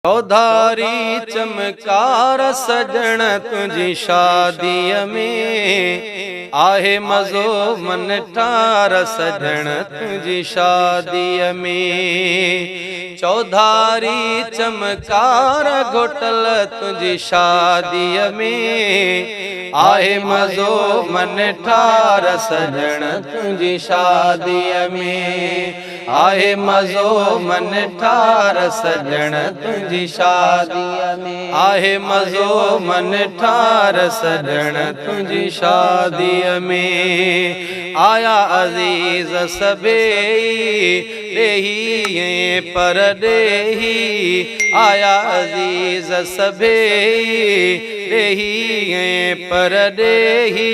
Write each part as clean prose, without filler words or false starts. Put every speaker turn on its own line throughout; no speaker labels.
चौधारी चमकार सजण तुझी शादीअ में आहे मज़ो मन ठार सजण तुझी शादीअ में। चौधारी चमकार घोटल तुझी शादीअ में आहे मज़ो मन ठार सजण तुझी शादीअ में। आहे मज़ो मन ठार सजण तुझी शादीअ में। आहे मज़ो मन ठार सजण तुझी शादीअ में। आया अज़ीज़ सभेई ॾेही परॾेही। आया अज़ीज़ सभेई ॾेही परॾेही।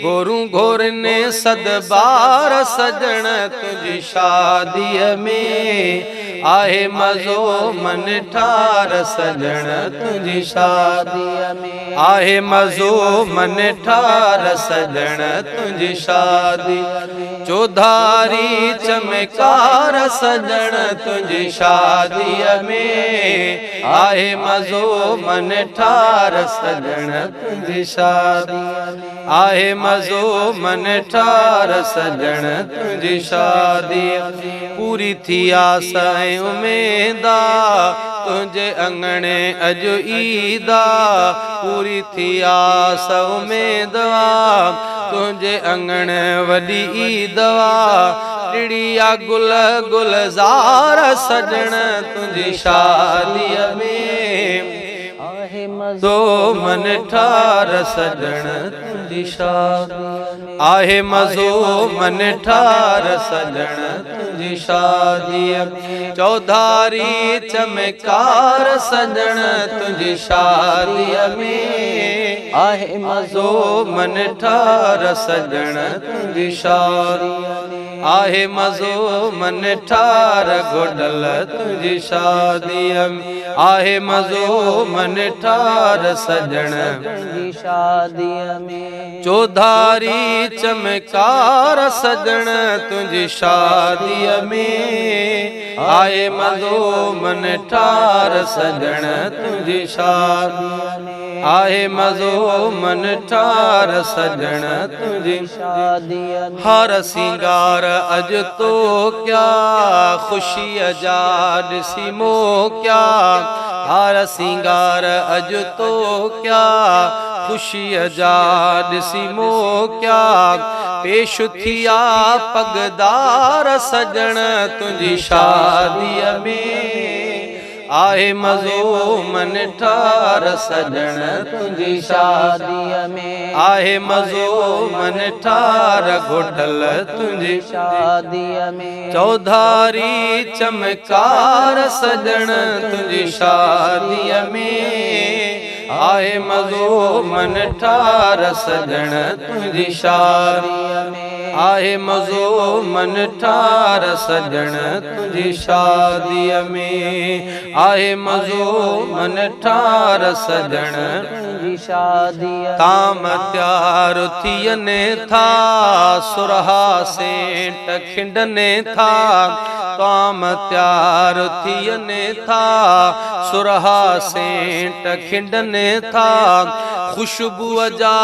गोरू घोरने सदबार सजण तुझी शादीअ में। आहे मज़ो मन ठार सजण तुझी शादीअ में। आहे मज़ो मन ठार सजण तुझी शादी। चौधारी चमकार सजण तुझी शादीअ में। आहे मज़ो मन ठार सजण तुझी शादी। आहे मज़ो मन ठार सजण तुझी शादी। पूरी थी आस ऐं उमेदा तुझे अंगणे अॼु ईदा। पूरी थी आस उमेदवा तुझे अंगण वॾी ईदवा। टिड़िया गुल गुलज़ार सजण तुझी शादीअ में। आहे मज़ो मन ठार सजण तुझी शादी। आहे मज़ो मन ठार सजण तुझी शादीअ में। चौधारी चमकार सजण तुझी शादीअ में। आहे मज़ो मन ठार सजण तुझी शादीअ में। आहे मज़ो मन ठार घोटल तुझी शादीअ में। आहे मज़ो मन ठार सजण तुझी शादीअ में। चौधारी चमकार सजण तुझी शादीअ में। आहे मज़ो मन ठार सजण तुझी शादीअ में। आहे मज़ो मन ठार सजण तुझी शादीअ में। हर सिंगार अॼु तो क्या ख़ुशीअ जा ॾिसी मोकिया। हर सिंगार अॼु तो क्या ख़ुशीअ जा ॾिसी मोकिया। पेश थिया पगदार सजण तुझी शादीअ में। आहे मज़ो मन ठार सजण तुझी शादीअ में। आहे मज़ो मन ठार घोटल तुझी शादीअ में। चौधारी चमकार सजण तुझी शादीअ में। आहे मज़ो मन ठार सजण तुझी शादीअ में। आहे मज़ो मन ठार सजण तुझी शादीअ में। आहे मज़ो मन ठार सजण तुझी शादीअ। ताम त्यार थियनि था सुरहा सेंट खिंडनि था। ताम त्यार थियनि था सुरहा सेंट खिंडनि था। खुशबूअ जा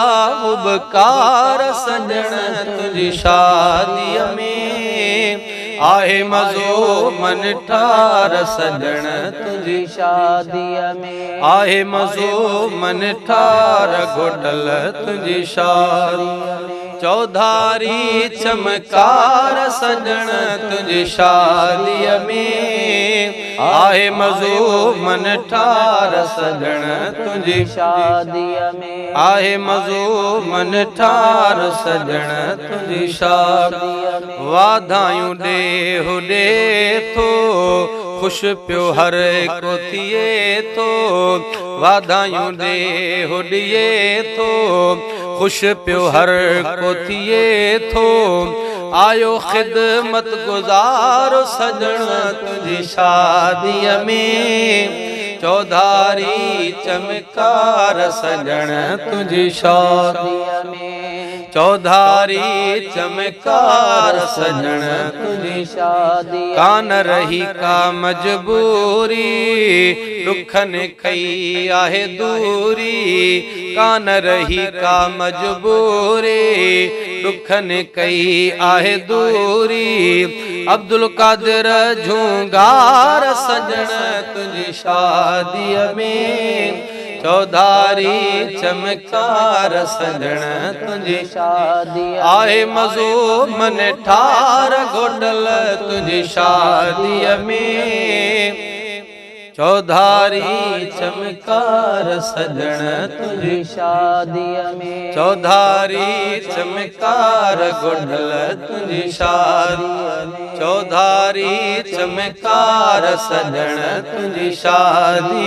उबकार सजण तुझी शादीअ में। आहे मज़ो मन ठार सजण तुझी शादीअ में। आहे मज़ो मन ठार घोटल तुझी शादीअ में। चौधारी चमकार सजण तुझी शादीअ में। आहे मज़ो मन ठार सजण तुझी शादीअ में। आहे मज़ो मन ठार सजण तुझी शादीअ में। वाधायूं ॾे होॾे थो ख़ुशि पियो हर को थिए थो। वाधायूं ॾे होॾे थो ख़ुशि पियो हर को थिए थो। आयो ख़िदमत गुज़ार सजण तुझी शादीअ में। चौधारी चमकार सजण तुझी शादीअ में। चौधारी चमकार सजण
तुझी शादी
कान रही का मजबूरी दुखन कई आहे दूरी कान रही का मजबूरी दुखन कई आहे दूरी अब्दुल कादिर झूंगार सजण तुझी शादी में चौधारी चमकार सजण तुझी
शादी
आए मज़ो मन ठार घोटल तुझी शादी में चौधारी चमकार सजण तुझी
शादी में
चौधारी चमकार घोटल तुझी शादी चौधारी चमकार सजण तुझी शादी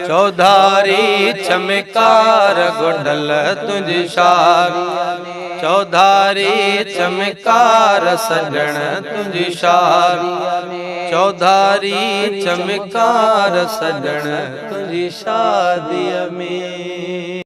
चौधारी चमकार घोटल तुझी शादी चौधारी चमकार सजण तुझी शादी चौधारी चमकार सजण तुझी शादी में।